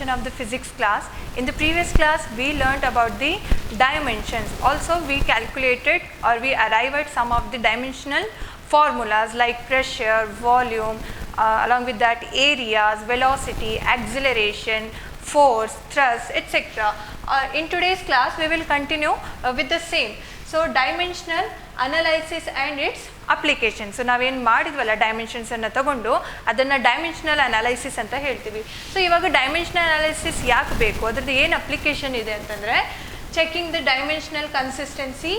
continuation of the physics class. In the previous class we learnt about the dimensions. Also we calculated or we arrived at some of the dimensional formulas like pressure, volume, along with that areas, velocity, acceleration, force, thrust, etc. In today's class we will continue with the same. So dimensional analysis and its application. So ನಾವೇನು ಮಾಡಿದ್ವಲ್ಲ dimensions ಅನ್ನು ತಗೊಂಡು ಅದನ್ನು dimensional analysis ಅಂತ ಹೇಳ್ತೀವಿ. So ಇವಾಗ dimensional analysis ಯಾಕೆ ಬೇಕು, ಅದ್ರದ್ದು ಏನು ಅಪ್ಲಿಕೇಶನ್ ಇದೆ ಅಂತಂದರೆ checking the dimensional consistency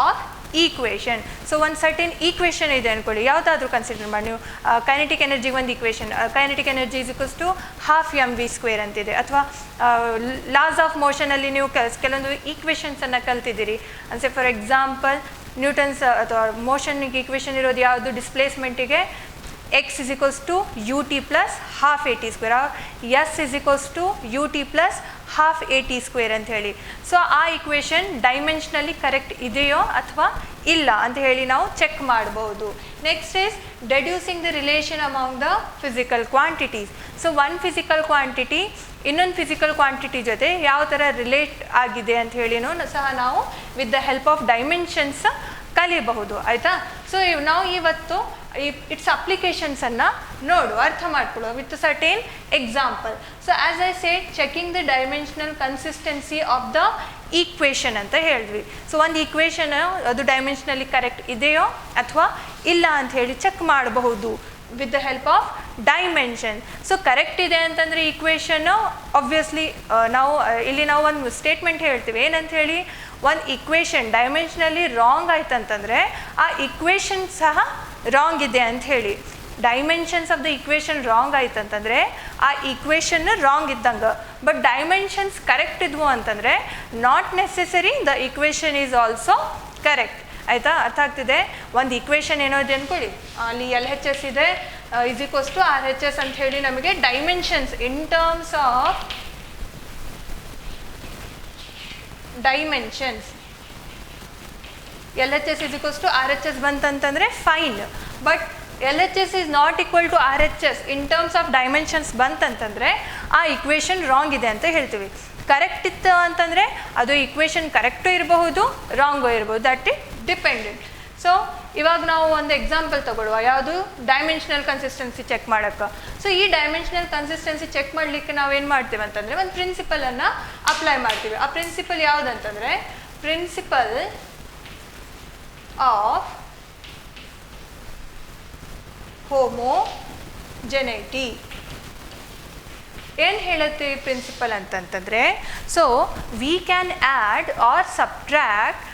of equation. So ಒಂದು ಸರ್ಟೆನ್ ಈಕ್ವೇಷನ್ ಇದೆ ಅಂದ್ಕೊಳ್ಳಿ, ಯಾವುದಾದ್ರೂ ಕನ್ಸಿಡರ್ ಮಾಡಿ ನೀವು ಕೈನೆಟಿಕ್ ಎನರ್ಜಿಗೆ ಒಂದು equation, kinetic energy is equals to half mv² ಅಂತಿದೆ. ಅಥವಾ ಲಾಸ್ ಆಫ್ ಮೋಷನಲ್ಲಿ ನೀವು ಕೆಲವೊಂದು ಈಕ್ವೇಷನ್ಸನ್ನು ಕಲ್ತಿದ್ದೀರಿ. ಅಂದರೆ ಫಾರ್ ಎಕ್ಸಾಂಪಲ್ ನ್ಯೂಟನ್ಸ್ ಅಥವಾ ಮೋಷನ್ಗೆ ಈಕ್ವೇಷನ್ ಇರೋದು ಯಾವುದು, ಡಿಸ್ಪ್ಲೇಸ್ಮೆಂಟಿಗೆ x is equals to ut plus half at², s is equals to ut plus half at² ಅಂತ ಹೇಳಿ. ಸೊ ಆ ಈಕ್ವೇಷನ್ ಡೈಮೆನ್ಷನಲಿ ಕರೆಕ್ಟ್ ಇದೆಯೋ ಅಥವಾ ಇಲ್ಲ ಅಂತ ಹೇಳಿ ನಾವು ಚೆಕ್ ಮಾಡಬಹುದು. Next is deducing the relation among the physical quantities. So one physical quantity ಇನ್ನೊಂದು ಫಿಸಿಕಲ್ ಕ್ವಾಂಟಿಟಿ ಜೊತೆ ಯಾವ ಥರ ರಿಲೇಟ್ ಆಗಿದೆ ಅಂತ ಹೇಳಿನೂ ಸಹ ನಾವು with the help of dimensions ಕಲಿಯಬಹುದು. ಆಯಿತಾ? ಸೊ ನಾವು ಇವತ್ತು ಇಟ್ಸ್ ಅಪ್ಲಿಕೇಶನ್ಸನ್ನು ಅರ್ಥ ಮಾಡ್ಕೊಳ್ಳೋ with certain example. So as I said checking the dimensional consistency of the equation ಅಂತ ಹೇಳಿದ್ವಿ. ಸೊ ಒಂದು ಈಕ್ವೇಷನ್ ಅದು ಡೈಮೆನ್ಷನಲಿ ಕರೆಕ್ಟ್ ಇದೆಯೋ ಅಥವಾ ಇಲ್ಲ ಅಂತ ಹೇಳಿ ಚೆಕ್ ಮಾಡಬಹುದು with the help of dimension. So correct ಇದೆ ಅಂತಂದರೆ ಈಕ್ವೇಷನ್ನು ಆಬ್ವಿಯಸ್ಲಿ ನಾವು ಒಂದು ಸ್ಟೇಟ್ಮೆಂಟ್ ಹೇಳ್ತೀವಿ ಏನಂತ ಹೇಳಿ, ಒಂದು ಈಕ್ವೇಷನ್ ಡೈಮೆನ್ಷನಲಿ ರಾಂಗ್ ಆಯ್ತಂತಂದರೆ ಆ ಈಕ್ವೇಷನ್ ಸಹ ರಾಂಗ್ ಇದೆ ಅಂತ ಹೇಳಿ. Dimensions of the equation wrong ಆಯ್ತಂತಂದರೆ ಆ ಈಕ್ವೇಷನ್ ರಾಂಗ್ ಇದ್ದಂಗೆ. ಬಟ್ ಡೈಮೆನ್ಷನ್ಸ್ ಕರೆಕ್ಟ್ ಇದ್ವು ಅಂತಂದರೆ not necessary the equation is also correct. ಆಯಿತಾ? ಅರ್ಥ ಆಗ್ತಿದೆ? ಒಂದು ಈಕ್ವೇಷನ್ ಏನೋ ಇದೆ ಅಂದ್ಕೊಳ್ಳಿ, ಅಲ್ಲಿ LHS ಇದೆ ಇಸ್ ಈಕ್ವಲ್ಸ್ ಟು RHS ಅಂತ ಹೇಳಿ ನಮಗೆ dimensions in terms of dimensions LHS is equals to RHS ಬಂತಂತಂದರೆ fine. But LHS is not equal to RHS in terms of dimensions ಬಂತಂತಂದರೆ ಆ ಈಕ್ವೇಷನ್ ರಾಂಗ್ ಇದೆ ಅಂತ ಹೇಳ್ತೀವಿ. ಕರೆಕ್ಟ್ ಇತ್ತು ಅಂತಂದರೆ ಅದು ಈಕ್ವೇಷನ್ ಕರೆಕ್ಟು ಇರಬಹುದು, ರಾಂಗು ಇರ್ಬೋದು, ದಟ್ ಇಟ್ ಡಿಪೆಂಡೆಂಟ್. ಸೊ ಇವಾಗ ನಾವು ಒಂದು ಎಕ್ಸಾಂಪಲ್ ತಗೊಳ್ಳುವ, ಯಾವುದು ಡೈಮೆನ್ಷನಲ್ ಕನ್ಸಿಸ್ಟೆನ್ಸಿ ಚೆಕ್ ಮಾಡೋಕ್ಕೆ. ಸೊ ಈ ಡೈಮೆನ್ಷನಲ್ ಕನ್ಸಿಸ್ಟೆನ್ಸಿ ಚೆಕ್ ಮಾಡಲಿಕ್ಕೆ ನಾವೇನು ಮಾಡ್ತೀವಿ ಅಂತಂದರೆ ಒಂದು ಪ್ರಿನ್ಸಿಪಲನ್ನು ಅಪ್ಲೈ ಮಾಡ್ತೀವಿ. ಆ ಪ್ರಿನ್ಸಿಪಲ್ ಯಾವುದಂತಂದರೆ ಪ್ರಿನ್ಸಿಪಲ್ ಆಫ್ ಹೋಮೋಜೆನಿಟಿ. ಏನು ಹೇಳುತ್ತೆ ಈ ಪ್ರಿನ್ಸಿಪಲ್ ಅಂತಂತಂದರೆ, so we can add or subtract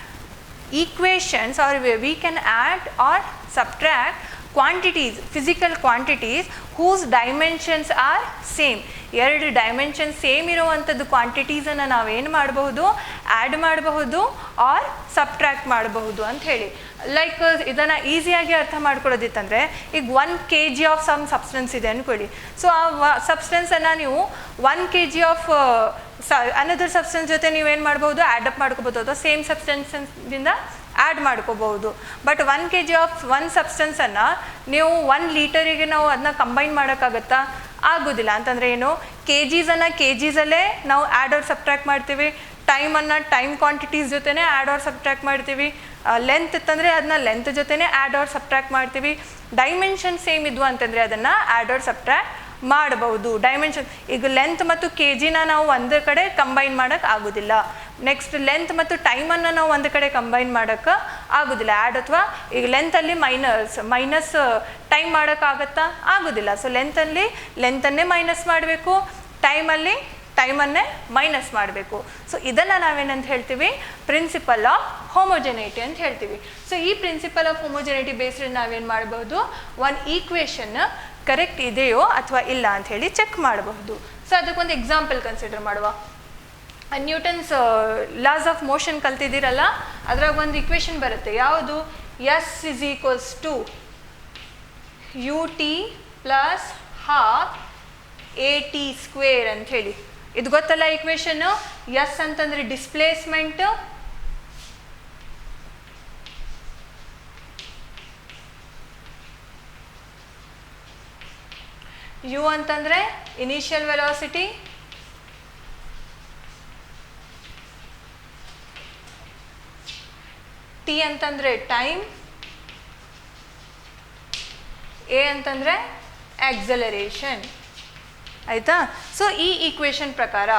equations or we can add or subtract quantities, physical quantities whose dimensions are same. ಎರಡು ಡೈಮೆನ್ಷನ್ ಸೇಮ್ ಇರುವಂಥದ್ದು ಕ್ವಾಂಟಿಟೀಸನ್ನು ನಾವೇನು ಮಾಡಬಹುದು, ಆ್ಯಡ್ ಮಾಡಬಹುದು ಆರ್ ಸಬ್ಟ್ರ್ಯಾಕ್ಟ್ ಮಾಡಬಹುದು ಅಂತ ಹೇಳಿ. ಲೈಕ್ ಇದನ್ನು ಈಸಿಯಾಗಿ ಅರ್ಥ ಮಾಡ್ಕೊಳ್ಳೋದಿತ್ತಂದರೆ, ಈಗ 1 kg ಆಫ್ ಸಮ್ ಸಬ್ಸ್ಟೆನ್ಸ್ ಇದೆ ಅಂದ್ಕೊಳ್ಳಿ. ಸೊ ಆ ಸಬ್ಸ್ಟೆನ್ಸನ್ನು ನೀವು 1 kg ಆಫ್ ಅನದರ್ ಸಬ್ಸ್ಟೆನ್ಸ್ ಜೊತೆ ನೀವೇನು ಮಾಡ್ಬೋದು, ಆ್ಯಡಪ್ ಮಾಡ್ಕೋಬೋದು, ಅಥವಾ ಸೇಮ್ ಸಬ್ಸ್ಟೆನ್ಸಿಂದ ಆ್ಯಡ್ ಮಾಡ್ಕೋಬಹುದು. ಬಟ್ 1 kg ಆಫ್ ಒನ್ ಸಬ್ಸ್ಟೆನ್ಸನ್ನು ನೀವು 1 ಲೀಟರಿಗೆ ನಾವು ಅದನ್ನ ಕಂಬೈನ್ ಮಾಡೋಕ್ಕಾಗತ್ತಾ? ಆಗೋದಿಲ್ಲ. ಅಂತಂದರೆ ಏನು, KGಸನ್ನು KGಸಲ್ಲೇ ನಾವು ಆ್ಯಡ್ ಆರ್ ಸಬ್ಟ್ರ್ಯಾಕ್ಟ್ ಮಾಡ್ತೀವಿ, ಟೈಮನ್ನು ಟೈಮ್ ಕ್ವಾಂಟಿಟೀಸ್ ಜೊತೆನೇ ಆ್ಯಡ್ ಆರ್ ಸಬ್ಟ್ರ್ಯಾಕ್ಟ್ ಮಾಡ್ತೀವಿ, ಲೆಂತ್ ಇತ್ತಂದರೆ ಅದನ್ನ ಲೆಂತ್ ಜೊತೆನೇ ಆ್ಯಡ್ ಆರ್ ಸಬ್ಟ್ರ್ಯಾಕ್ಟ್ ಮಾಡ್ತೀವಿ. ಡೈಮೆನ್ಷನ್ ಸೇಮ್ ಇದ್ವು ಅಂತಂದರೆ ಅದನ್ನು ಆ್ಯಡ್ ಆರ್ ಸಬ್ಟ್ರ್ಯಾಕ್ಟ್ ಮಾಡಬಹುದು. ಡೈಮೆನ್ಷನ್ ಈಗ ಲೆಂತ್ ಮತ್ತು KGನ ನಾವು ಒಂದು ಕಡೆ ಕಂಬೈನ್ ಮಾಡೋಕ್ಕೆ ಆಗೋದಿಲ್ಲ. ನೆಕ್ಸ್ಟ್ ಲೆಂತ್ ಮತ್ತು ಟೈಮನ್ನು ನಾವು ಒಂದು ಕಡೆ ಕಂಬೈನ್ ಮಾಡೋಕ್ಕೆ ಆಗೋದಿಲ್ಲ. ಆ್ಯಡ್ ಅಥವಾ ಈಗ ಲೆಂತಲ್ಲಿ ಮೈನಸ್ ಟೈಮ್ ಮಾಡೋಕ್ಕಾಗತ್ತಾ? ಆಗೋದಿಲ್ಲ. ಸೊ ಲೆಂತನ್ನೇ ಮೈನಸ್ ಮಾಡಬೇಕು, ಟೈಮನ್ನೇ ಮೈನಸ್ ಮಾಡಬೇಕು. ಸೊ ಇದನ್ನು ನಾವೇನಂತ ಹೇಳ್ತೀವಿ, ಪ್ರಿನ್ಸಿಪಲ್ ಆಫ್ ಹೋಮೋಜೆನಿಟಿ ಅಂತ ಹೇಳ್ತೀವಿ. ಸೊ ಈ ಪ್ರಿನ್ಸಿಪಲ್ ಆಫ್ ಹೋಮೋಜೆನಿಟಿ ಬೇಸ್ಡ್ ನಾವೇನು ಮಾಡಬಹುದು, ಒಂದು ಈಕ್ವೇಷನ್ ಕರೆಕ್ಟ್ ಇದೆಯೋ ಅಥವಾ ಇಲ್ಲ ಅಂತ ಹೇಳಿ ಚೆಕ್ ಮಾಡಬಹುದು. ಸೊ ಅದಕ್ಕೊಂದು ಎಕ್ಸಾಂಪಲ್ ಕನ್ಸಿಡರ್ ಮಾಡುವ. ನ್ಯೂಟನ್ಸ್ ಲಾಸ್ ಆಫ್ ಮೋಷನ್ ಕಲ್ತಿದ್ದೀರಲ್ಲ, ಅದ್ರಾಗ ಒಂದು ಇಕ್ವೇಷನ್ ಬರುತ್ತೆ, ಯಾವುದು, S is equals to ut plus half at² ಅಂತ ಹೇಳಿ. ಇದು ಗೊತ್ತಲ್ಲ ಈಕ್ವೇಷನ್ನು. ಎಸ್ ಅಂತಂದರೆ ಡಿಸ್ಪ್ಲೇಸ್ಮೆಂಟ್, ಯು ಅಂತಂದರೆ ಇನಿಷಿಯಲ್ ವೆಲಾಸಿಟಿ, ಟಿ ಅಂತಂದರೆ ಟೈಮ್, ಎ ಅಂತಂದರೆ ಆಕ್ಸಲರೇಷನ್. ಆಯಿತಾ? ಸೊ ಈ ಈಕ್ವೇಷನ್ ಪ್ರಕಾರ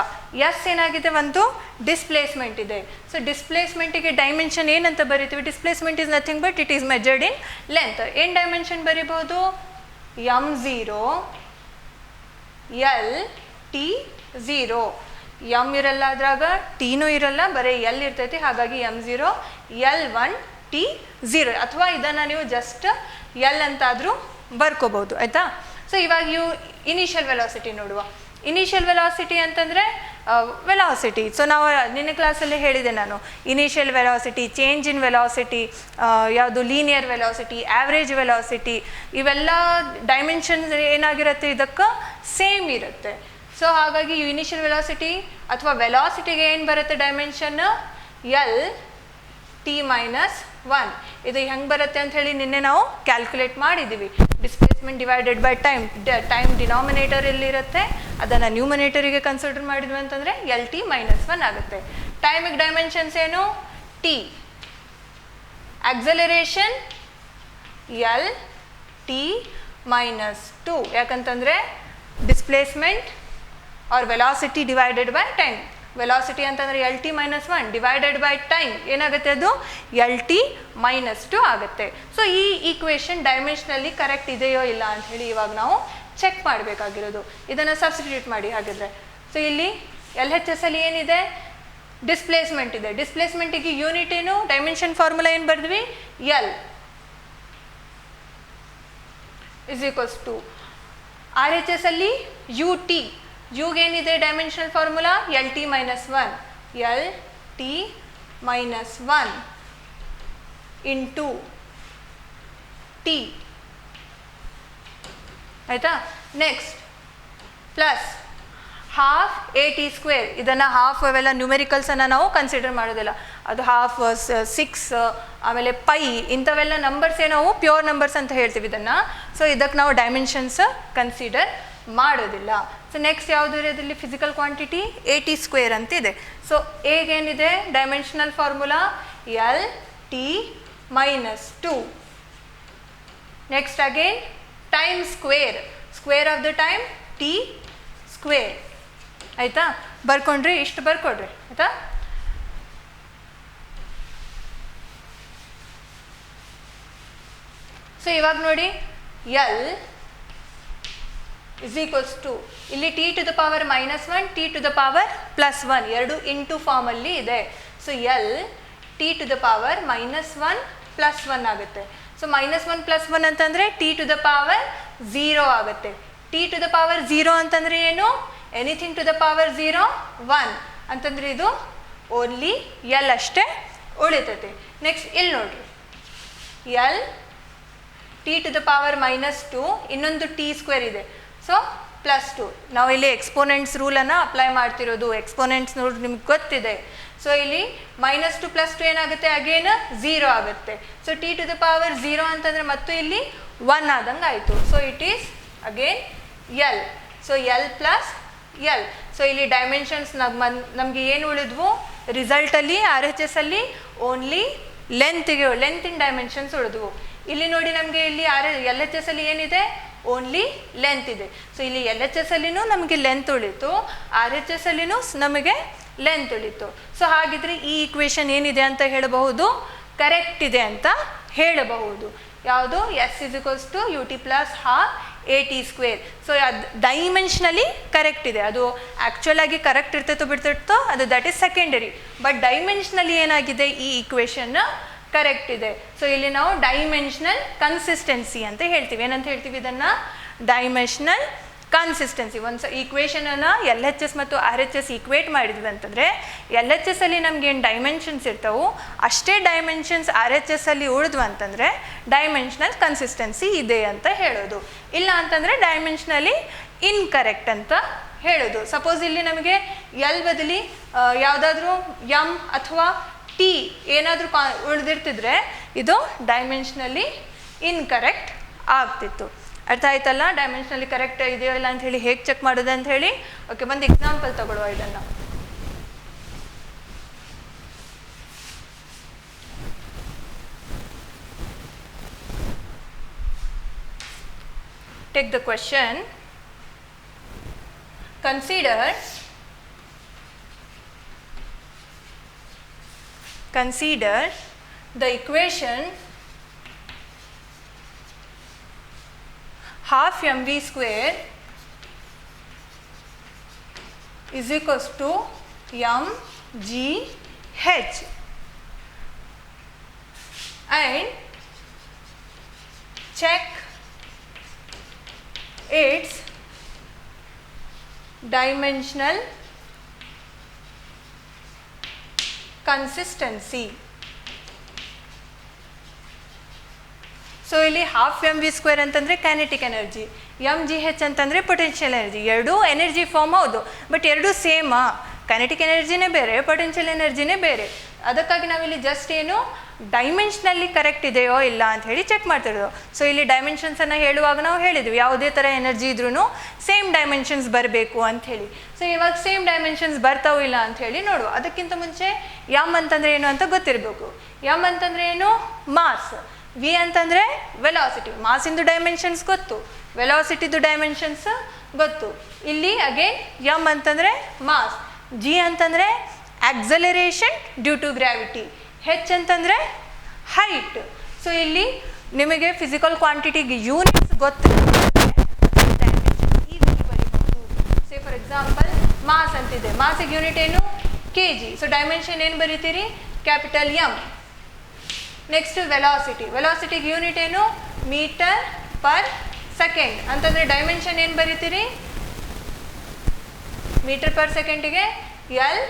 ಎಸ್ ಏನಾಗಿದೆ, ಒಂದು ಡಿಸ್ಪ್ಲೇಸ್ಮೆಂಟ್ ಇದೆ. ಸೊ ಡಿಸ್ಪ್ಲೇಸ್ಮೆಂಟಿಗೆ ಡೈಮೆನ್ಷನ್ ಏನಂತ ಬರಿತೀವಿ? Displacement is nothing but it is measured in length. ಏನು ಡೈಮೆನ್ಷನ್ ಬರಿಬೋದು? m0 L T 0. ಎಮ್ ಇರಲ್ಲ, ಅದ್ರಾಗ ಟೀನೂ ಇರಲ್ಲ, ಬರೀ ಎಲ್ ಇರ್ತೈತಿ. ಹಾಗಾಗಿ m0 L1 T 0, ಅಥವಾ ಇದನ್ನು ನೀವು ಜಸ್ಟ್ ಎಲ್ ಅಂತಾದರೂ ಬರ್ಕೋಬೋದು. ಆಯಿತಾ? ಸೊ ಇವಾಗ ಇವು ಇನಿಷಿಯಲ್ ವೆಲಾಸಿಟಿ ನೋಡುವ. ಇನಿಷಿಯಲ್ ವೆಲಾಸಿಟಿ ಅಂತಂದರೆ ವೆಲಾಸಿಟಿ. ಸೊ ನಾವು ನಿನ್ನೆ ಕ್ಲಾಸಲ್ಲಿ ಹೇಳಿದೆ ನಾನು, initial velocity, change in velocity, ಯಾವುದು ಲೀನಿಯರ್ ವೆಲಾಸಿಟಿ, ಆ್ಯಾವ್ರೇಜ್ ವೆಲಾಸಿಟಿ, ಇವೆಲ್ಲ ಡೈಮೆನ್ಷನ್ಸ್ ಏನಾಗಿರುತ್ತೆ, ಇದಕ್ಕೆ ಸೇಮ್ ಇರುತ್ತೆ. ಸೊ ಹಾಗಾಗಿ ಇನಿಷಿಯಲ್ ವೆಲಾಸಿಟಿ ಅಥವಾ ವೆಲಾಸಿಟಿಗೆ ಏನು ಬರುತ್ತೆ ಡೈಮೆನ್ಷನ್? L T minus 1. ಇದು ಹೆಂಗೆ ಬರುತ್ತೆ ಅಂತ ಹೇಳಿ ನಿನ್ನೆ ನಾವು ಕ್ಯಾಲ್ಕುಲೇಟ್ ಮಾಡಿದ್ದೀವಿ. Displacement divided by time. Time denominator ಎಲ್ಲಿರುತ್ತೆ ಅದನ್ನು ನ್ಯೂಮಿನೇಟರಿಗೆ ಕನ್ಸಿಡರ್ ಮಾಡಿದ್ವಿ ಅಂತಂದರೆ ಎಲ್ ಟಿ ಮೈನಸ್ 1 ಆಗುತ್ತೆ. ಟೈಮಿಗೆ ಡೈಮೆನ್ಷನ್ಸ್ ಏನು? T. Acceleration L T minus 2, ಯಾಕಂತಂದರೆ displacement or velocity divided by time. Velocity ಅಂತಂದರೆ L T minus 1 divided by time ಏನಾಗುತ್ತೆ, ಅದು ಎಲ್ ಟಿ ಮೈನಸ್ 2 ಆಗುತ್ತೆ. ಸೊ ಈ ಈಕ್ವೇಷನ್ ಡೈಮೆನ್ಷನಲ್ಲಿ ಕರೆಕ್ಟ್ ಇದೆಯೋ ಇಲ್ಲ ಅಂಥೇಳಿ ಇವಾಗ ನಾವು ಚೆಕ್ ಮಾಡಬೇಕಾಗಿರೋದು. ಇದನ್ನು ಸಬ್ಸ್ಟಿಟ್ಯೂಟ್ ಮಾಡಿ ಹಾಗಿದ್ರೆ. ಸೊ ಇಲ್ಲಿ ಎಲ್ ಎಚ್ ಎಸ್ ಅಲ್ಲಿ ಏನಿದೆ? ಡಿಸ್ಪ್ಲೇಸ್ಮೆಂಟ್ ಇದೆ. ಡಿಸ್ಪ್ಲೇಸ್ಮೆಂಟಿಗೆ ಯೂನಿಟ್ ಏನು? ಡೈಮೆನ್ಷನ್ ಫಾರ್ಮುಲಾ ಏನು ಬರೆದ್ವಿ? L is equals to R H S ಅಲ್ಲಿ ಯು ಟಿ. ಯುಗೇನಿದೆ dimensional formula? L T minus 1. L T minus 1 into T. ಆಯಿತಾ? Next plus half A T square. ಇದನ್ನು ಹಾಫ್ ಅವೆಲ್ಲ ನ್ಯೂಮೆರಿಕಲ್ಸನ್ನು ನಾವು ಕನ್ಸಿಡರ್ ಮಾಡೋದಿಲ್ಲ. ಅದು ಹಾಫ್ 6 ಆಮೇಲೆ ಪೈ ಇಂಥವೆಲ್ಲ ನಂಬರ್ಸ್ ನಾವು ಪ್ಯೂರ್ ನಂಬರ್ಸ್ ಅಂತ ಹೇಳ್ತೀವಿ ಇದನ್ನು. ಸೊ ಇದಕ್ಕೆ ನಾವು ಡೈಮೆನ್ಷನ್ಸ್ ಕನ್ಸಿಡರ್ ಮಾಡೋದಿಲ್ಲ. ಸೊ ನೆಕ್ಸ್ಟ್ ಯಾವುದು ಇರೋದ್ರಲ್ಲಿ? Physical quantity A T square ಅಂತಿದೆ. ಸೊ ಏಗೇನಿದೆ dimensional formula? L T minus 2. Next again time square. Square of the time T square. ಆಯಿತಾ? ಬರ್ಕೊಂಡ್ರಿ, ಇಷ್ಟು ಬರ್ಕೊಡ್ರಿ. ಆಯಿತಾ? ಸೊ ಇವಾಗ ನೋಡಿ, ಎಲ್ ಇಸ್ ಈಕ್ವಲ್ಸ್ ಟು ಇಲ್ಲಿ T to the power minus 1 T to the power plus 1 ಎರಡು ಇಂಟು ಫಾರ್ಮಲ್ಲಿ ಇದೆ. So L T to the power minus 1 plus 1 ಆಗುತ್ತೆ. ಸೊ ಮೈನಸ್ 1 ಪ್ಲಸ್ 1 ಅಂತಂದರೆ ಟಿ ಟು ದ ಪವರ್ 0 ಆಗುತ್ತೆ. T to the power 0 ಅಂತಂದರೆ ಏನು? Anything to the power 0 1 ಅಂತಂದರೆ ಇದು ಓನ್ಲಿ ಎಲ್ ಅಷ್ಟೇ ಉಳಿತೈತೆ. ನೆಕ್ಸ್ಟ್ ಇಲ್ಲಿ ನೋಡ್ರಿ, L T to the power minus 2 ಇನ್ನೊಂದು ಟಿ ಸ್ಕ್ವೇರ್ ಇದೆ. So plus 2. ನಾವು ಇಲ್ಲಿ ಎಕ್ಸ್ಪೋನೆಂಟ್ಸ್ ರೂಲನ್ನು ಅಪ್ಲೈ ಮಾಡ್ತಿರೋದು. ಎಕ್ಸ್ಪೋನೆಂಟ್ಸ್ ರೂಲ್ ನಿಮ್ಗೆ ಗೊತ್ತಿದೆ. ಸೊ ಇಲ್ಲಿ ಮೈನಸ್ 2 ಪ್ಲಸ್ 2 ಏನಾಗುತ್ತೆ? ಅಗೇನ್ 0 ಆಗುತ್ತೆ. So T to the power 0 ಅಂತಂದರೆ ಮತ್ತು ಇಲ್ಲಿ 1 ಆದಂಗೆ ಆಯಿತು. So it is again L. So L plus L. So ಇಲ್ಲಿ ಡೈಮೆನ್ಷನ್ಸ್ ನಮಗೆ ಏನು ಉಳಿದ್ವು ರಿಸಲ್ಟಲ್ಲಿ? ಆರ್ ಎಚ್ ಎಸ್ ಅಲ್ಲಿ ಓನ್ಲಿ ಲೆಂತಿನ ಡೈಮೆನ್ಷನ್ಸ್ ಉಳಿದ್ವು. ಇಲ್ಲಿ ನೋಡಿ, ನಮಗೆ ಇಲ್ಲಿ ಎಲ್ ಎಚ್ ಎಸ್ ಅಲ್ಲಿ ಏನಿದೆ? ಓನ್ಲಿ ಲೆಂತ್ ಇದೆ. ಸೊ ಇಲ್ಲಿ ಎಲ್ ಎಚ್ ಎಸ್ ಅಲ್ಲಿನೂ ನಮಗೆ ಲೆಂತ್ ಉಳಿತು, ಆರ್ ಎಚ್ ಎಸ್ ಅಲ್ಲಿನೂ ನಮಗೆ ಲೆಂತ್ ಉಳಿತು. ಸೊ ಹಾಗಿದ್ರೆ ಈ ಈಕ್ವೇಷನ್ ಏನಿದೆ ಅಂತ ಹೇಳಬಹುದು? ಕರೆಕ್ಟ್ ಇದೆ ಅಂತ ಹೇಳಬಹುದು. ಯಾವುದು? S is equals to U T plus half A T square. So ಅದು ಡೈಮೆನ್ಷನಲಿ ಕರೆಕ್ಟ್ ಇದೆ. ಅದು ಆ್ಯಕ್ಚುಲ್ ಆಗಿ ಕರೆಕ್ಟ್ ಇರ್ತೈತೋ ಬಿಡ್ತಿರ್ತೋ ಅದು ದಟ್ ಈಸ್ ಸೆಕೆಂಡರಿ. ಬಟ್ ಡೈಮೆನ್ಷನಲಿ ಏನಾಗಿದೆ? ಈ ಈಕ್ವೇಷನ್ ಕರೆಕ್ಟ್ ಇದೆ. ಸೊ ಇಲ್ಲಿ ನಾವು ಡೈಮೆನ್ಷನಲ್ ಕನ್ಸಿಸ್ಟೆನ್ಸಿ ಅಂತ ಹೇಳ್ತೀವಿ. ಏನಂತ ಹೇಳ್ತೀವಿ ಇದನ್ನು? Dimensional consistency. ಒಂದು ಈಕ್ವೇಷನನ್ನು ಎಲ್ ಎಚ್ ಎಸ್ ಮತ್ತು ಆರ್ ಎಚ್ ಎಸ್ ಈಕ್ವೇಟ್ ಮಾಡಿದ್ವಿ ಅಂತಂದರೆ ಎಲ್ ಎಚ್ ಎಸ್ ಅಲ್ಲಿ ನಮ್ಗೆ ಏನು ಡೈಮೆನ್ಷನ್ಸ್ ಇರ್ತವೆ ಅಷ್ಟೇ ಡೈಮೆನ್ಷನ್ಸ್ ಆರ್ ಎಚ್ ಎಸ್ ಅಲ್ಲಿ ಉಳಿದ್ವು ಅಂತಂದರೆ ಡೈಮೆನ್ಷನಲ್ ಕನ್ಸಿಸ್ಟೆನ್ಸಿ ಇದೆ ಅಂತ ಹೇಳೋದು. ಇಲ್ಲ ಅಂತಂದರೆ ಡೈಮೆನ್ಷನಲಿ ಇನ್ಕರೆಕ್ಟ್ ಅಂತ ಹೇಳೋದು. ಸಪೋಸ್ ಇಲ್ಲಿ ನಮಗೆ ಎಲ್ ಬದಲಿ ಯಾವುದಾದ್ರೂ ಎಮ್ ಅಥವಾ ಟಿ ಏನಾದರೂ ಉಳಿದಿರ್ತಿದ್ರೆ ಇದು ಡೈಮೆನ್ಷನಲಿ ಇನ್ಕರೆಕ್ಟ್ ಆಗ್ತಿತ್ತು. ಅರ್ಥ ಆಯ್ತಲ್ಲ? ಡೈಮೆನ್ಷನಲಿ ಕರೆಕ್ಟ್ ಇದೆಯೋ ಇಲ್ಲ ಅಂತ ಹೇಳಿ ಹೇಗೆ ಚೆಕ್ ಮಾಡೋದು ಅಂತ ಹೇಳಿ. ಓಕೆ, ಒಂದು ಎಕ್ಸಾಂಪಲ್ ತಗೊಳ್ಳುವ ಇದನ್ನು. take the question. Consider the equation half mv square is equals to mgh and check its dimensional consistency. So ಇಲ್ಲಿ ಹಾಫ್ ಎಮ್ ವಿ ಸ್ಕ್ವೇರ್ ಅಂತಂದರೆ ಕೈನೆಟಿಕ್ ಎನರ್ಜಿ, ಎಮ್ ಜಿ ಹೆಚ್ ಅಂತಂದರೆ ಪೊಟೆನ್ಷಿಯಲ್ ಎನರ್ಜಿ. ಎರಡೂ energy form ಹೌದು, but ಎರಡೂ ಸೇಮಾ? Kinetic ಎನರ್ಜಿನೇ ಬೇರೆ, potential ಎನರ್ಜಿನೇ ಬೇರೆ. ಅದಕ್ಕಾಗಿ ನಾವಿಲ್ಲಿ ಜಸ್ಟ್ ಏನು ಡೈಮೆನ್ಷನಲ್ಲಿ ಕರೆಕ್ಟ್ ಇದೆಯೋ ಇಲ್ಲ ಅಂತ ಹೇಳಿ ಚೆಕ್ ಮಾಡ್ತಿರೋದು. ಸೊ ಇಲ್ಲಿ ಡೈಮೆನ್ಷನ್ಸನ್ನು ಹೇಳುವಾಗ ನಾವು ಹೇಳಿದ್ವಿ ಯಾವುದೇ ಥರ ಎನರ್ಜಿ ಇದ್ರೂ ಸೇಮ್ ಡೈಮೆನ್ಷನ್ಸ್ ಬರಬೇಕು ಅಂಥೇಳಿ. ಸೊ ಇವಾಗ ಸೇಮ್ ಡೈಮೆನ್ಷನ್ಸ್ ಬರ್ತಾವೋ ಇಲ್ಲ ಅಂಥೇಳಿ ನೋಡುವ. ಅದಕ್ಕಿಂತ ಮುಂಚೆ ಎಮ್ ಅಂತಂದರೆ ಏನು ಅಂತ ಗೊತ್ತಿರಬೇಕು. ಎಮ್ ಅಂತಂದರೆ ಏನು? ಮಾಸ್. ವಿ ಅಂತಂದರೆ ವೆಲಾಸಿಟಿ. ಮಾಸಿಂದು ಡೈಮೆನ್ಷನ್ಸ್ ಗೊತ್ತು, ವೆಲಾಸಿಟಿದು ಡೈಮೆನ್ಷನ್ಸ್ ಗೊತ್ತು. ಇಲ್ಲಿ ಅಗೇನ್ ಎಮ್ ಅಂತಂದರೆ ಮಾಸ್, ಜಿ ಅಂತಂದರೆ acceleration due to gravity, H ಅಂತಂದರೆ ಹೈಟ್. ಸೊ ಇಲ್ಲಿ ನಿಮಗೆ ಫಿಸಿಕಲ್ ಕ್ವಾಂಟಿಟಿಗೆ ಯೂನಿಟ್ಸ್ ಗೊತ್ತಿರುತ್ತೆ, ಡೈಮೆನ್ಷನ್ ಈಸಿಲಿ ಬರೀಬಹುದು. ಸೇ ಫಾರ್ ಎಕ್ಸಾಂಪಲ್ ಮಾಸ್ ಅಂತಿದೆ, ಮಾಸಿಗೆ ಯೂನಿಟ್ ಏನು? K G. ಸೊ ಡೈಮೆನ್ಷನ್ ಏನು ಬರೀತೀರಿ? Capital M. ನೆಕ್ಸ್ಟ್ ವೆಲಾಸಿಟಿ, ವೆಲಾಸಿಟಿಗೆ ಯೂನಿಟ್ ಏನು? ಮೀಟರ್ ಪರ್ ಸೆಕೆಂಡ್ ಅಂತಂದರೆ ಡೈಮೆನ್ಷನ್ ಏನು ಬರೀತೀರಿ? ಮೀಟರ್ ಪರ್ ಸೆಕೆಂಡಿಗೆ ಎಲ್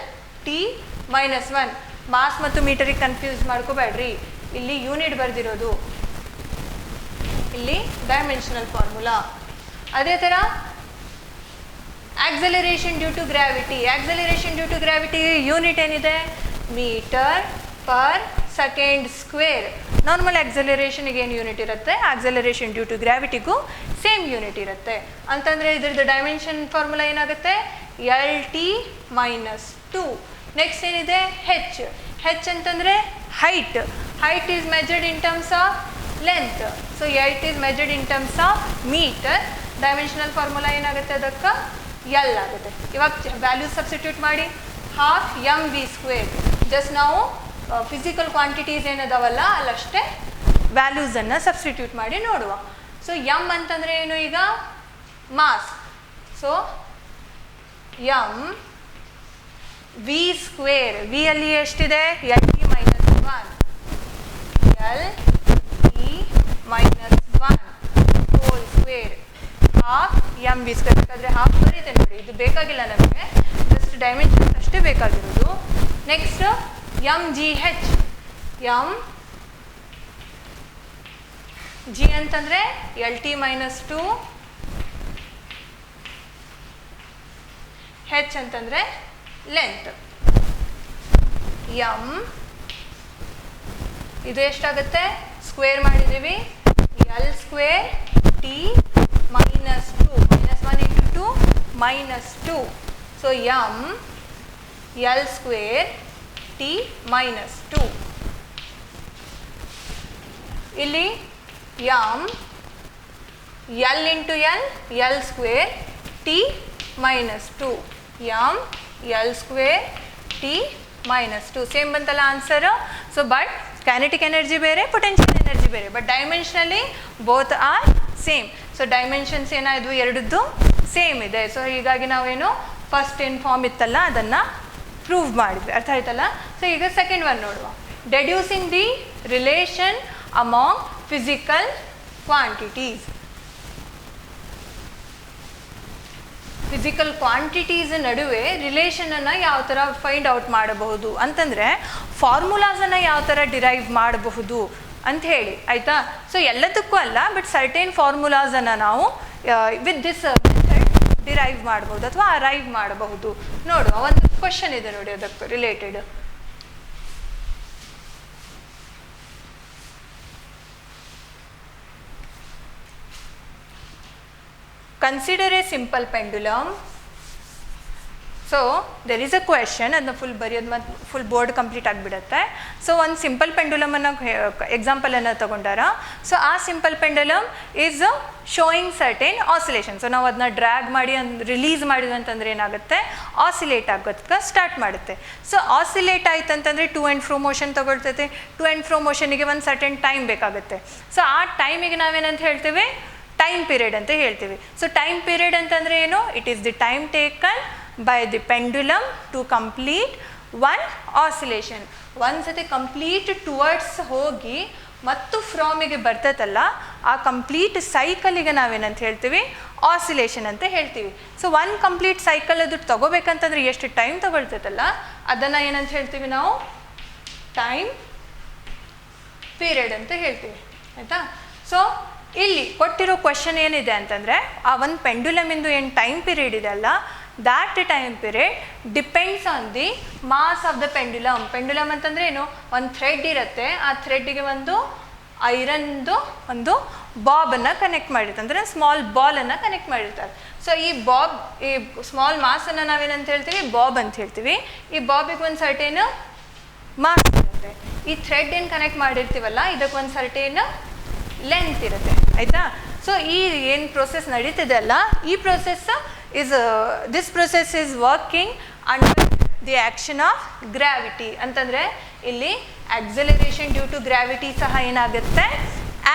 ಟಿ ಮೈನಸ್ 1. ಮಾಸ್ ಮತ್ತು ಮೀಟರಿಗೆ ಕನ್ಫ್ಯೂಸ್ ಮಾಡ್ಕೋಬೇಡ್ರಿ, ಇಲ್ಲಿ ಯೂನಿಟ್ ಬರೆದಿರೋದು, ಇಲ್ಲಿ ಡೈಮೆನ್ಷನಲ್ ಫಾರ್ಮುಲಾ. ಅದೇ ಥರ acceleration due to gravity, acceleration due to gravity unit ಏನಿದೆ? Metre per second square. Normal ಆಕ್ಸಲರೇಷನ್ಗೆ ಏನು ಯೂನಿಟ್ ಇರುತ್ತೆ? ಆಕ್ಸಲರೇಷನ್ ಡ್ಯೂ ಟು ಗ್ರಾವಿಟಿಗೂ ಸೇಮ್ ಯೂನಿಟ್ ಇರುತ್ತೆ. ಅಂತಂದರೆ ಇದ್ರದ್ದು ಡೈಮೆನ್ಷನ್ ಫಾರ್ಮುಲಾ ಏನಾಗುತ್ತೆ? L T minus 2. ನೆಕ್ಸ್ಟ್ ಏನಿದೆ? ಹೆಚ್. ಹೆಚ್ ಅಂತಂದರೆ height. Height is measured in terms of length. So L is measured in terms of metre. Dimensional formula ಏನಾಗುತ್ತೆ? ಅದಕ್ಕೆ L ಆಗುತ್ತೆ. ಇವಾಗ ವ್ಯಾಲ್ಯೂಸ್ ಸಬ್ಸ್ಟಿಟ್ಯೂಟ್ ಮಾಡಿ. Half M V square, just ನಾವು physical quantities ಏನದಾವಲ್ಲ ಅಲ್ಲಷ್ಟೇ ವ್ಯಾಲ್ಯೂಸನ್ನು ಸಬ್ಸ್ಟಿಟ್ಯೂಟ್ ಮಾಡಿ ನೋಡುವ. ಸೊ ಎಮ್ ಅಂತಂದರೆ ಏನು? ಈಗ mass. So M V square, V ಅಲ್ಲಿ ಎಷ್ಟಿದೆ? L T minus 1, L T minus 1 whole square half M V square. ಬೇಕಾದರೆ ಹಾಫ್ ಬರೀತೆ ನೋಡಿ, ಇದು ಬೇಕಾಗಿಲ್ಲ ನಮಗೆ, ಜಸ್ಟ್ ಡೈಮೆನ್ಷನ್ಸ್ ಅಷ್ಟೇ ಬೇಕಾಗಿರೋದು. Next M G H. M G ಅಂತಂದರೆ ಎಲ್ ಟಿ ಮೈನಸ್ 2, ಹೆಚ್ ಅಂತಂದರೆ ಲೆಂತ್. ಎಮ್ ಇದು ಎಷ್ಟಾಗುತ್ತೆ? ಸ್ಕ್ವೇರ್ ಮಾಡಿದ್ದೀವಿ, L square T minus 2, -1 × 2 -2. So M L square T minus 2. ಇಲ್ಲಿ M L into L, L square T minus 2. M L square T minus 2. Same ಬಂತಲ್ಲ answer. So but kinetic energy ಬೇರೆ, potential energy ಬೇರೆ, but dimensionally both are same. So dimensions ಏನಾಯಿತು? ಎರಡದ್ದು same ಇದೆ. So ಹೀಗಾಗಿ ನಾವೇನು first ಏನು form ಇತ್ತಲ್ಲ ಅದನ್ನು ಪ್ರೂವ್ ಮಾಡಿದ್ವಿ. ಅರ್ಥ ಆಯ್ತಲ್ಲ? ಸೊ ಈಗ ಸೆಕೆಂಡ್ ಒನ್ ನೋಡುವ. Deducing the relation among physical quantities. Physical quantities ನಡುವೆ ರಿಲೇಷನನ್ನು ಯಾವ ಥರ ಫೈಂಡ್ ಔಟ್ ಮಾಡಬಹುದು ಅಂತಂದರೆ ಫಾರ್ಮುಲಾಸನ್ನು ಯಾವ ಥರ ಡಿರೈವ್ ಮಾಡಬಹುದು ಅಂತ ಹೇಳಿ, ಆಯಿತಾ? ಸೊ ಎಲ್ಲದಕ್ಕೂ ಅಲ್ಲ, ಬಟ್ ಸರ್ಟೇನ್ ಫಾರ್ಮುಲಾಸನ್ನು ನಾವು ವಿತ್ ದಿಸ್ ಮೆಥಡ್ ಡಿರೈವ್ ಮಾಡ್ಬೋದು ಅಥವಾ ಅರೈವ್ ಮಾಡಬಹುದು. ನೋಡುವ, ಒಂದು ಕ್ವಶನ್ ಇದೆ ನೋಡಿ ಅದಕ್ಕೆ related. Consider a simple pendulum so there is a question, ಅದನ್ನ ಫುಲ್ ಬರೆಯೋದು ಮತ್ತು ಫುಲ್ ಬೋರ್ಡ್ ಕಂಪ್ಲೀಟ್ ಆಗಿಬಿಡುತ್ತೆ. ಸೊ ಒಂದು ಸಿಂಪಲ್ ಪೆಂಡುಲಮನ್ನು ಎಕ್ಸಾಂಪಲನ್ನು ತಗೊಂಡಾರ. ಸೊ ಆ simple pendulum is showing certain oscillation. So ನಾವು ಅದನ್ನ ಡ್ರ್ಯಾಗ್ ಮಾಡಿ ರಿಲೀಸ್ ಮಾಡಿದ್ವಿ ಅಂತಂದರೆ ಏನಾಗುತ್ತೆ, ಆಸಿಲೇಟ್ ಆಗೋದಕ್ಕೆ ಸ್ಟಾರ್ಟ್ ಮಾಡುತ್ತೆ. ಸೊ ಆಸಿಲೇಟ್ ಆಯ್ತು ಅಂತಂದರೆ ಟು ಆ್ಯಂಡ್ ಫ್ರೋ ಮೋಷನ್ ತೊಗೊಳ್ತೈತೆ. ಟು ಆ್ಯಂಡ್ ಫ್ರೋ ಮೋಷನಿಗೆ ಒಂದು ಸರ್ಟೇನ್ ಟೈಮ್ ಬೇಕಾಗುತ್ತೆ. ಸೊ ಆ ಟೈಮಿಗೆ ನಾವೇನಂತ ಹೇಳ್ತೀವಿ, ಟೈಮ್ ಪೀರಿಯಡ್ ಅಂತ ಹೇಳ್ತೀವಿ. ಸೊ ಟೈಮ್ ಪೀರಿಯಡ್ ಅಂತಂದರೆ ಏನು, it is the time taken by the pendulum to complete one oscillation. ಒಂದು ಸತಿ ಕಂಪ್ಲೀಟ್ ಟುವರ್ಡ್ಸ್ ಹೋಗಿ ಮತ್ತು ಫ್ರಾಮಿಗೆ ಬರ್ತೈತಲ್ಲ, ಆ ಕಂಪ್ಲೀಟ್ ಸೈಕಲಿಗೆ ನಾವೇನಂತ ಹೇಳ್ತೀವಿ, ಆಸಿಲೇಷನ್ ಅಂತ ಹೇಳ್ತೀವಿ. ಸೊ ಒಂದು ಕಂಪ್ಲೀಟ್ ಸೈಕಲ್ ಅದು ತಗೋಬೇಕಂತಂದ್ರೆ ಎಷ್ಟು ಟೈಮ್ ತಗೊಳ್ತೈತಲ್ಲ, ಅದನ್ನು ಏನಂತ ಹೇಳ್ತೀವಿ ನಾವು, ಟೈಮ್ ಪೀರಿಯಡ್ ಅಂತ ಹೇಳ್ತೀವಿ. ಆಯಿತಾ. ಸೊ ಇಲ್ಲಿ ಕೊಟ್ಟಿರೋ ಕ್ವೆಶನ್ ಏನಿದೆ ಅಂತಂದರೆ, ಆ ಒಂದು ಪೆಂಡುಲಮಿಂದು ಏನು ಟೈಮ್ ಪೀರಿಯಡ್ ಇದೆ ಅಲ್ಲ, that time period depends on the mass of the pendulum. Pendulum ಅಂತಂದರೆ ಏನು, ಒಂದು ಥ್ರೆಡ್ ಇರುತ್ತೆ, ಆ ಥ್ರೆಡ್ಡಿಗೆ ಒಂದು ಐರನ್ದು ಒಂದು ಬಾಬನ್ನು ಕನೆಕ್ಟ್ ಮಾಡಿರ್ತಾರೆ, ಅಂದರೆ ಸ್ಮಾಲ್ ಬಾಲನ್ನು ಕನೆಕ್ಟ್ ಮಾಡಿರ್ತಾರೆ. ಸೊ ಈ ಬಾಬ್, ಈ ಸ್ಮಾಲ್ ಮಾಸನ್ನು ನಾವೇನಂತ ಹೇಳ್ತೀವಿ, ಬಾಬ್ ಅಂತ ಹೇಳ್ತೀವಿ. ಈ ಬಾಬಿಗೆ ಒಂದು ಸರ್ಟೇನ್ ಮಾಸ್ ಇರುತ್ತೆ. ಈ ಥ್ರೆಡ್ ಏನು ಕನೆಕ್ಟ್ ಮಾಡಿರ್ತೀವಲ್ಲ, ಇದಕ್ಕೆ ಒಂದು ಸರ್ಟೇನ್ ಲೆಂತ್ ಇರುತ್ತೆ. ಆಯಿತಾ. ಸೊ ಈ ಏನು ಪ್ರೊಸೆಸ್ ನಡೀತಿದೆ ಅಲ್ಲ, ಈ process this process is working under the action of gravity. ಅಂತಂದರೆ ಇಲ್ಲಿ ಆಕ್ಸಲರೇಷನ್ ಡ್ಯೂ ಟು ಗ್ರಾವಿಟಿ ಸಹ ಏನಾಗುತ್ತೆ,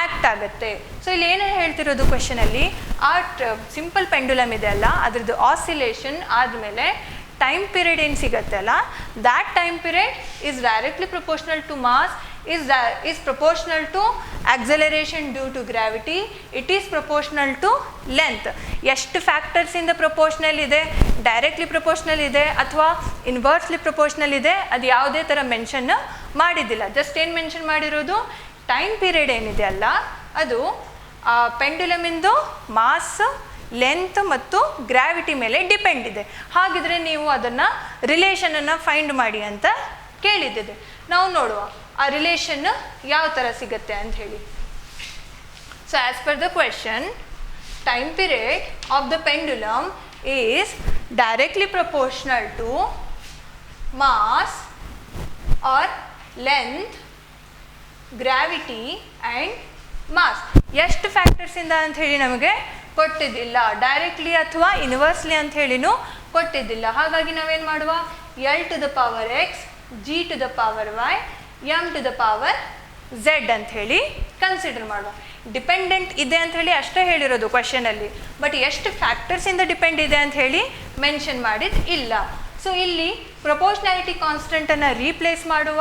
ಆ್ಯಕ್ಟ್ ಆಗುತ್ತೆ. ಸೊ ಇಲ್ಲಿ ಏನು ಹೇಳ್ತಿರೋದು ಕ್ವೆಶನಲ್ಲಿ, ಆ ಸಿಂಪಲ್ ಪೆಂಡುಲಮ್ ಇದೆ ಅಲ್ಲ, ಅದ್ರದ್ದು ಆಸಿಲೇಷನ್ ಆದಮೇಲೆ ಟೈಮ್ ಪೀರಿಯಡ್ ಏನು ಸಿಗುತ್ತೆ ಅಲ್ಲ, that time period is directly proportional to mass, is proportional to acceleration due to gravity, it is proportional to length. ಎಷ್ಟು ಫ್ಯಾಕ್ಟರ್ಸ್ ಇಂದ ಪ್ರಪೋರ್ಷನಲ್ ಇದೆ, ಡೈರೆಕ್ಟ್ಲಿ ಪ್ರಪೋರ್ಷನಲ್ ಇದೆ ಅಥವಾ ಇನ್ವರ್ಸ್ಲಿ ಪ್ರಪೋರ್ಷನಲ್ ಇದೆ, ಅದು ಯಾವುದೇ ಥರ ಮೆನ್ಷನ್ ಮಾಡಿದ್ದಿಲ್ಲ. ಜಸ್ಟ್ ಏನು ಮೆನ್ಷನ್ ಮಾಡಿರೋದು, ಟೈಮ್ ಪೀರಿಯಡ್ ಏನಿದೆ ಅಲ್ಲ, ಅದು ಪೆಂಡುಲಮಿಂದು ಮಾಸ್, ಲೆಂತ್ ಮತ್ತು ಗ್ರಾವಿಟಿ ಮೇಲೆ ಡಿಪೆಂಡ್ ಇದೆ. ಹಾಗಿದ್ರೆ ನೀವು ಅದನ್ನು ರಿಲೇಷನನ್ನು ಫೈಂಡ್ ಮಾಡಿ ಅಂತ ಕೇಳಿದ್ದಿದೆ. ನಾವು ನೋಡುವ ಆ ರಿಲೇಷನ್ ಯಾವ ಥರ ಸಿಗುತ್ತೆ ಅಂತ ಹೇಳಿ. So as per the question, time period of the pendulum is directly proportional to mass or length, gravity and mass. ಎಷ್ಟು ಫ್ಯಾಕ್ಟರ್ಸಿಂದ ಅಂತ ಹೇಳಿ ನಮಗೆ ಕೊಟ್ಟಿದ್ದಿಲ್ಲ, ಡೈರೆಕ್ಟ್ಲಿ ಅಥವಾ ಇನ್ವರ್ಸ್ಲಿ ಅಂತ ಹೇಳಿನೂ ಕೊಟ್ಟಿದ್ದಿಲ್ಲ. ಹಾಗಾಗಿ ನಾವೇನು ಮಾಡುವ, L to the power X, G to the power Y, M to the power Z ಅಂತ ಹೇಳಿ ಕನ್ಸಿಡರ್ ಮಾಡುವ. ಡಿಪೆಂಡೆಂಟ್ ಇದೆ ಅಂತ ಹೇಳಿ ಅಷ್ಟೇ ಹೇಳಿರೋದು ಕ್ವೆಶನಲ್ಲಿ, ಬಟ್ ಎಷ್ಟು ಫ್ಯಾಕ್ಟರ್ಸಿಂದ ಡಿಪೆಂಡ್ ಇದೆ ಅಂತ ಹೇಳಿ ಮೆನ್ಷನ್ ಮಾಡಿದ್ದು ಇಲ್ಲ. ಸೊ ಇಲ್ಲಿ ಪ್ರಪೋರ್ಷನಾಲಿಟಿ ಕಾನ್ಸ್ಟೆಂಟನ್ನು ರೀಪ್ಲೇಸ್ ಮಾಡುವ,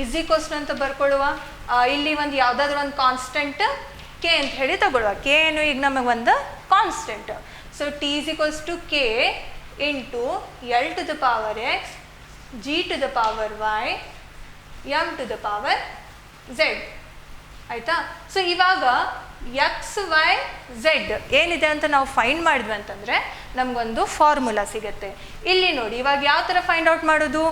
ಇಸ್ ಈಕ್ವಲ್ಸ್ ಅಂತ ಬರ್ಕೊಳ್ಳುವ. ಇಲ್ಲಿ ಒಂದು ಯಾವುದಾದ್ರೂ ಒಂದು ಕಾನ್ಸ್ಟೆಂಟ್ ಕೆ ಅಂತ ಹೇಳಿ ತಗೊಳ್ಳುವ. ಕೆ ಏನು ಈಗ ನಮಗೆ ಒಂದು constant. So T is equals to K into L to the power X, G to the power Y, M to the power Z. ಆಯಿತಾ. ಸೊ ಇವಾಗ ಎಕ್ಸ್ ವೈ ಝೆಡ್ ಏನಿದೆ ಅಂತ ನಾವು ಫೈಂಡ್ ಮಾಡಿದ್ವಿ ಅಂತಂದರೆ ನಮಗೊಂದು ಫಾರ್ಮುಲಾ ಸಿಗುತ್ತೆ. ಇಲ್ಲಿ ನೋಡಿ, ಇವಾಗ ಯಾವ ಥರ ಫೈಂಡ್ ಔಟ್ ಮಾಡೋದು,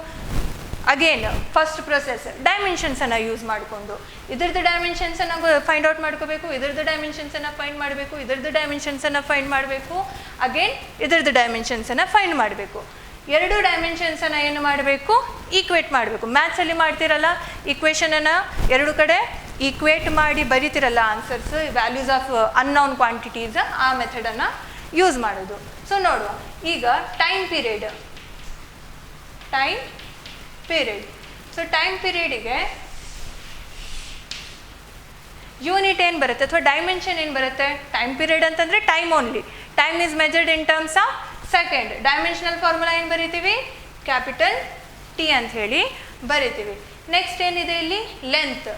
ಅಗೇನ್ ಫಸ್ಟ್ ಪ್ರೊಸೆಸ್ ಡೈಮೆನ್ಷನ್ಸನ್ನು ಯೂಸ್ ಮಾಡಿಕೊಂಡು ಇದ್ರದ್ದು ಡೈಮೆನ್ಷನ್ಸನ್ನು ಫೈಂಡ್ ಔಟ್ ಮಾಡ್ಕೋಬೇಕು, ಇದ್ರದ್ದು ಡೈಮೆನ್ಷನ್ಸನ್ನು ಫೈಂಡ್ ಮಾಡಬೇಕು, ಇದ್ರದ್ದು ಡೈಮೆನ್ಷನ್ಸನ್ನು ಫೈಂಡ್ ಮಾಡಬೇಕು, ಅಗೇನ್ ಇದ್ರದ್ದು ಡೈಮೆನ್ಷನ್ಸನ್ನು ಫೈಂಡ್ ಮಾಡಬೇಕು. ಎರಡು ಡೈಮೆನ್ಷನ್ಸನ್ನು ಏನು ಮಾಡಬೇಕು, ಈಕ್ವೇಟ್ ಮಾಡಬೇಕು. ಮ್ಯಾಥ್ಸಲ್ಲಿ ಮಾಡ್ತಿರಲ್ಲ, ಈಕ್ವೇಷನನ್ನು ಎರಡು ಕಡೆ ಈಕ್ವೇಟ್ ಮಾಡಿ ಬರೀತಿರಲ್ಲ answers, values of unknown quantities, ಆ ಮೆಥಡನ್ನು ಯೂಸ್ ಮಾಡೋದು. ಸೊ ನೋಡುವ, ಈಗ ಟೈಮ್ ಪೀರಿಯಡ್. ಸೊ ಟೈಮ್ ಪೀರಿಯಡಿಗೆ ಯೂನಿಟ್ ಏನು ಬರುತ್ತೆ ಅಥವಾ ಡೈಮೆನ್ಷನ್ ಏನು ಬರುತ್ತೆ, ಟೈಮ್ ಪೀರಿಯಡ್ ಅಂತಂದರೆ time only. Time is measured in terms of second. Dimensional formula ಏನು ಬರಿತೀವಿ, ಕ್ಯಾಪಿಟಲ್ ಟಿ ಅಂತ ಹೇಳಿ ಬರಿತೀವಿ. ನೆಕ್ಸ್ಟ್ ಏನಿದೆ ಇಲ್ಲಿ, length.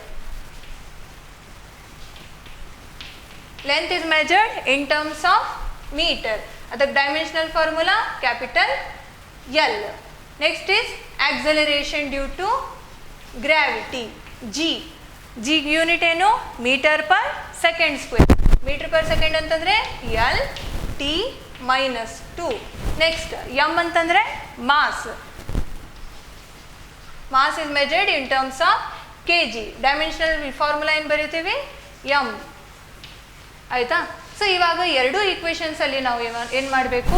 Length is measured in terms of metre. ಅದಕ್ಕೆ dimensional formula capital L. Next is acceleration due to gravity, G. G unit ಏನು, metre per second square. Metre per second ಅಂತಂದರೆ L T -2. Next M ಅಂತಂದರೆ mass. Mass is measured in terms of K G. Dimensional formula ಏನು ಬರೀತೀವಿ, M. ಆಯಿತಾ. So ಇವಾಗ ಎರಡೂ ಈಕ್ವೇಷನ್ಸಲ್ಲಿ ನಾವು ಏನು ಮಾಡಬೇಕು,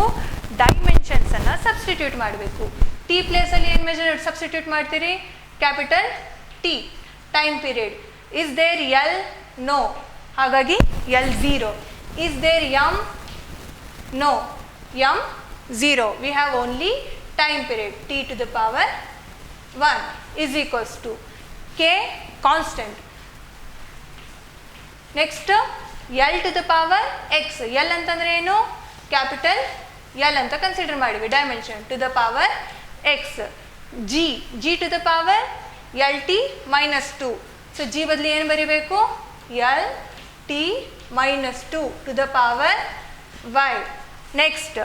ಡೈಮೆನ್ಷನ್ಸನ್ನು ಸಬ್ಸ್ಟಿಟ್ಯೂಟ್ ಸಬ್ಸ್ಟಿಟ್ಯೂಟ್ ಮಾಡಬೇಕು. ಟಿ ಪ್ಲೇಸಲ್ಲಿ ಏನು ಮೆಜರ್ ಸಬ್ಸ್ಟಿಟ್ಯೂಟ್ ಮಾಡ್ತೀರಿ? Capital T. Time period. Is there L? No. ಹಾಗಾಗಿ L 0. Is there M? No. M 0. We have only time period. T to the power 1 is equals to k constant. Next L to the power x. L ಅಂತಂದ್ರೆ ಏನು? Capital L ಅಂತ consider ಮಾಡಿವಿ. Dimension to the power x. G to the power LT minus 2. So G ಬದಲಿ ಏನು ಬರೀಬೇಕು? LT minus 2 to the power y. Next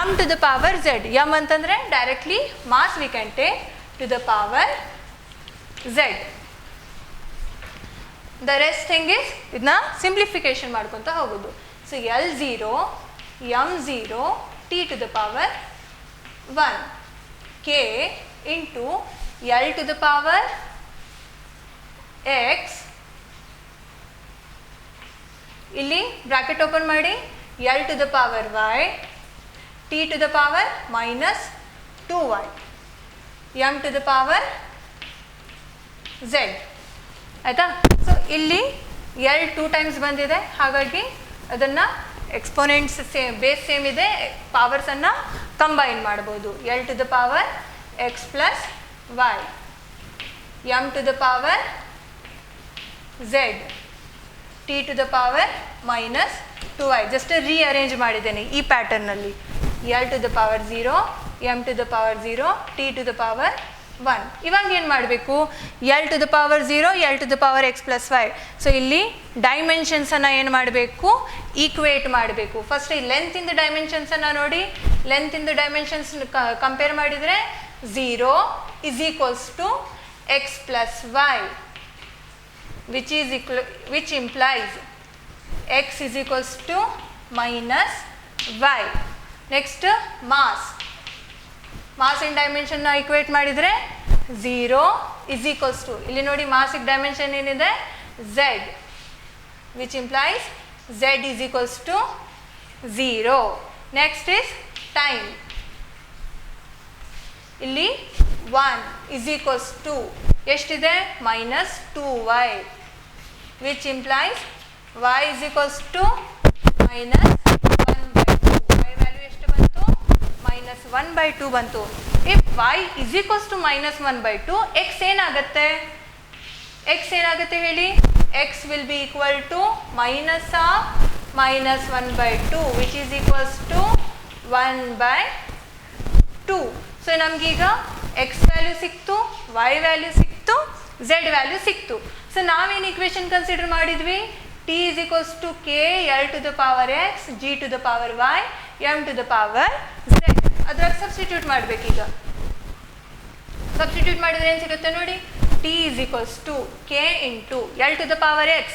m to the power z. m ಅಂತಂದ್ರೆ directly mass we can take to the power z. The rest thing is ಇದನ್ನ simplification ಮಾಡ್ಕೊತ ಹೋಗೋದು. So L0 m0 t to the power 1 k into L to the power x. ಇಲ್ಲಿ bracket open ಮಾಡಿ L to the power y t to the power minus 2y m to the power z. ಆಯಿತಾ? So ಇಲ್ಲಿ L 2 times ಬಂದಿದೆ, ಹಾಗಾಗಿ ಅದನ್ನು exponents base same ಇದೆ, ಪವರ್ಸನ್ನು combine ಮಾಡ್ಬೋದು. L to the power x plus y m to the power z t to the power minus 2y. Just rearrange ಮಾಡಿದ್ದೇನೆ ಈ ಪ್ಯಾಟರ್ನಲ್ಲಿ. L to the power 0 m to the power 0 t to the power 1. ಇವಾಗ ಏನು ಮಾಡಬೇಕು? L to the power 0 L to the power x plus y. So ಇಲ್ಲಿ ಡೈಮೆನ್ಷನ್ಸನ್ನು ಏನು ಮಾಡಬೇಕು? Equate ಮಾಡಬೇಕು. First ಈ ಲೆಂತಿಂದ ಡೈಮೆನ್ಷನ್ಸನ್ನು ನೋಡಿ. ಲೆಂತಿಂದ ಡೈಮೆನ್ಷನ್ಸ್ ಕಂಪೇರ್ ಮಾಡಿದರೆ 0 is equals to x plus y, which implies x is equals to minus y. Next mass in ಡೈಮೆನ್ಷನ್ನ equate ಮಾಡಿದರೆ 0 is equals to, ಇಲ್ಲಿ ನೋಡಿ ಮಾಸಿಕ್ ಡೈಮೆನ್ಷನ್ ಏನಿದೆ? z, which implies z is equals to 0. Next is time. ಇಲ್ಲಿ 1 is equals to ಎಷ್ಟಿದೆ? minus 2y, which implies y is equals to minus 1/2. y value ಎಷ್ಟು ಬಂತು? minus 1/2 ಬಂತು. if y is equals to minus 1/2, x ಏನಾಗುತ್ತೆ? x ಏನಾಗುತ್ತೆ ಹೇಳಿ? x will be equal to minus of minus 1/2, which is equals to 1/2. So ನಮಗೀಗ x value ಸಿಕ್ತು, y value ಸಿಕ್ತು, z value ಸಿಕ್ತು. ಸೊ ನಾವೇನು ಇಕ್ವೇಶನ್ ಕನ್ಸಿಡರ್ ಮಾಡಿದ್ವಿ? t is equals to k L to the power x g to the power y m to the power z. ಅದ್ರಾಗ substitute ಮಾಡಬೇಕೀಗ. Substitute ಮಾಡಿದ್ರೆ ಏನು ಸಿಗುತ್ತೆ ನೋಡಿ? t is equals to k into L to the power x.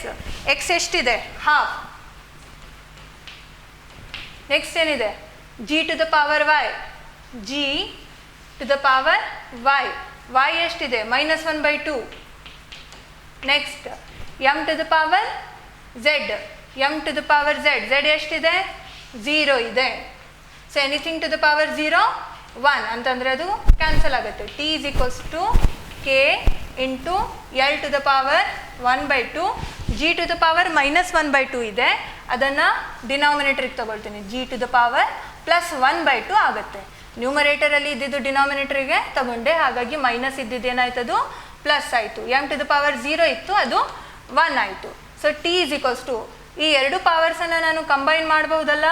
x ಎಷ್ಟಿದೆ? Half. Next ಏನಿದೆ? g to the power y. g to the power y. y ಎಷ್ಟಿದೆ? minus 1/2. Next m to the power z. m to the power z. z ಎಷ್ಟಿದೆ? 0 ಇದೆ. So anything to the power 0 1 ಅಂತಂದರೆ ಅದು cancel ಆಗುತ್ತೆ. t is equals to k into L to the power 1/2. g to the power minus 1/2 ಇದೆ, ಅದನ್ನು ಡಿನಾಮಿನೇಟರಿಗೆ ತಗೊಳ್ತೀನಿ. g to the power plus 1/2 ಆಗುತ್ತೆ. ನ್ಯೂಮರೇಟರಲ್ಲಿ ಇದ್ದಿದ್ದು ಡಿನಾಮಿನೇಟರಿಗೆ ತಗೊಂಡೆ, ಹಾಗಾಗಿ ಮೈನಸ್ ಇದ್ದಿದ್ದೇನಾಯ್ತದು? ಪ್ಲಸ್ ಆಯಿತು. m to the power 0 ಇತ್ತು, ಅದು 1 ಆಯಿತು. So t is equals to ಈ ಎರಡು ಪವರ್ಸನ್ನು ನಾನು combine ಮಾಡಬಹುದಲ್ಲ?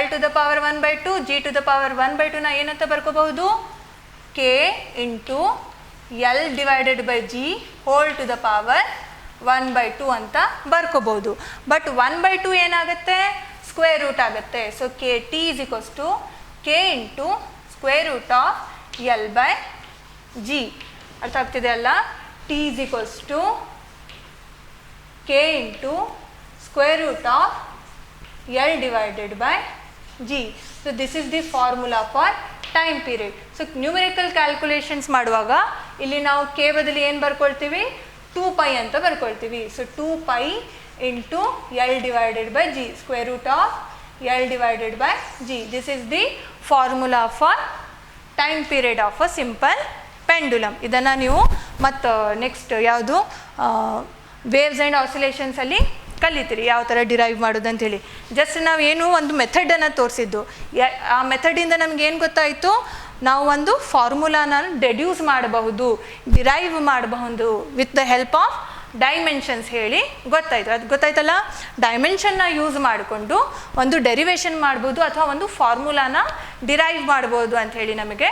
L to the power 1/2 g to the power 1/2 ನ ಏನಂತ ಬರ್ಕೋಬಹುದು? k into L divided by g whole to the power 1/2 ಅಂತ ಬರ್ಕೋಬಹುದು. ಬಟ್ 1/2 ಏನಾಗುತ್ತೆ? ಸ್ಕ್ವೇರ್ ರೂಟ್ ಆಗುತ್ತೆ. So t is equals to k into square root of L by g. ಅರ್ಥ ಆಗ್ತಿದೆ ಅಲ್ಲ? t is equals to k into square root of L divided by g. So this is the formula for time period. So numerical calculations ಮಾಡುವಾಗ ಇಲ್ಲಿ ನಾವು k ಬದಲಿ ಏನು ಬರ್ಕೊಳ್ತೀವಿ? 2π ಅಂತ ಬರ್ಕೊಳ್ತೀವಿ. ಸೊ 2π into L divided by g, square root of L divided by g. This is the formula for time period of a simple pendulum. ಇದನ್ನು ನೀವು ಮತ್ತು ನೆಕ್ಸ್ಟ್ ಯಾವುದು ವೇವ್ಸ್ ಆ್ಯಂಡ್ ಆಸಿಲೇಷನ್ಸಲ್ಲಿ ಕಲಿತೀರಿ ಯಾವ ಥರ ಡಿರೈವ್ ಮಾಡೋದು ಅಂಥೇಳಿ. ಜಸ್ಟ್ ನಾವು ಏನು ಒಂದು ಮೆಥಡನ್ನು ತೋರಿಸಿದ್ದು, ಆ ಮೆಥಡಿಂದ ನಮ್ಗೆ ಏನು ಗೊತ್ತಾಯಿತು, ನಾವು ಒಂದು ಫಾರ್ಮುಲಾನ ಡೆಡ್ಯೂಸ್ ಮಾಡಬಹುದು, ಡಿರೈವ್ ಮಾಡಬಹುದು with the help of dimensions ಹೇಳಿ ಗೊತ್ತಾಯಿತು. ಅದು ಗೊತ್ತಾಯ್ತಲ್ಲ, ಡೈಮೆನ್ಷನ್ನ ಯೂಸ್ ಮಾಡಿಕೊಂಡು ಒಂದು ಡೆರಿವೇಷನ್ ಮಾಡ್ಬೋದು ಅಥವಾ ಒಂದು ಫಾರ್ಮುಲಾನ ಡಿರೈವ್ ಮಾಡ್ಬೋದು ಅಂಥೇಳಿ ನಮಗೆ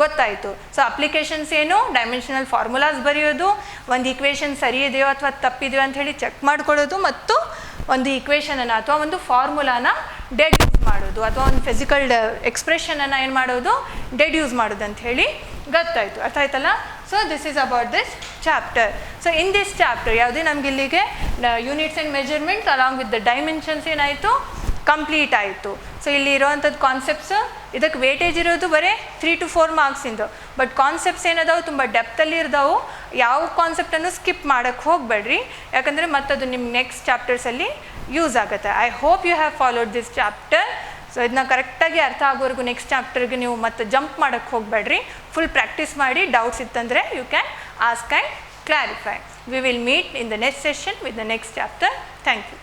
ಗೊತ್ತಾಯಿತು. ಸೊ ಅಪ್ಲಿಕೇಶನ್ಸ್ ಏನು, ಡೈಮೆನ್ಷನಲ್ ಫಾರ್ಮುಲಾಸ್ ಬರೆಯೋದು, ಒಂದು ಈಕ್ವೇಷನ್ ಸರಿ ಇದೆಯೋ ಅಥವಾ ತಪ್ಪಿದೆಯೋ ಅಂಥೇಳಿ ಚೆಕ್ ಮಾಡ್ಕೊಳ್ಳೋದು, ಮತ್ತು ಒಂದು ಈಕ್ವೇಷನನ್ನು ಅಥವಾ ಒಂದು ಫಾರ್ಮುಲಾನ ಡೆಡ್ಯೂಸ್ ಮಾಡೋದು ಅಥವಾ ಒಂದು ಫಿಸಿಕಲ್ ಎಕ್ಸ್ಪ್ರೆಷನನ್ನು ಏನು ಮಾಡೋದು, ಡೆಡ್ಯೂಸ್ ಮಾಡೋದು ಅಂತ ಹೇಳಿ ಗೊತ್ತಾಯಿತು. ಅರ್ಥ ಆಯ್ತಲ್ಲ. So this is about this chapter. So in this chapter ಯಾವುದೇ ನಮ್ಗೆ ಇಲ್ಲಿಗೆ units and measurement along with the dimensions ಏನಾಯಿತು, ಕಂಪ್ಲೀಟ್ ಆಯಿತು. ಸೊ ಇಲ್ಲಿ ಇರೋವಂಥದ್ದು ಕಾನ್ಸೆಪ್ಟ್ಸ್, ಇದಕ್ಕೆ ವೇಟೇಜ್ ಇರೋದು ಬರೀ 3 to 4 ಮಾರ್ಕ್ಸಿಂದು. ಬಟ್ ಕಾನ್ಸೆಪ್ಟ್ಸ್ ಏನದಾವು ತುಂಬ ಡೆಪ್ತಲ್ಲಿ ಇರ್ದಾವು. ಯಾವ ಕಾನ್ಸೆಪ್ಟನ್ನು ಸ್ಕಿಪ್ ಮಾಡೋಕ್ಕೆ ಹೋಗಬೇಡ್ರಿ, ಯಾಕಂದರೆ ಮತ್ತದು ನಿಮ್ಮ ನೆಕ್ಸ್ಟ್ ಚಾಪ್ಟರ್ಸಲ್ಲಿ ಯೂಸ್ ಆಗುತ್ತೆ. I hope you have followed this chapter. So ಇದನ್ನ ಕರೆಕ್ಟಾಗಿ ಅರ್ಥ ಆಗೋವರೆಗೂ ನೆಕ್ಸ್ಟ್ ಚಾಪ್ಟರ್ಗೆ ನೀವು ಮತ್ತೆ ಜಂಪ್ ಮಾಡೋಕ್ಕೆ ಹೋಗಬೇಡ್ರಿ. ಫುಲ್ ಪ್ರಾಕ್ಟೀಸ್ ಮಾಡಿ, ಡೌಟ್ಸ್ ಇತ್ತಂದರೆ you can ask and clarify. We will meet in the next session with the next chapter. Thank you.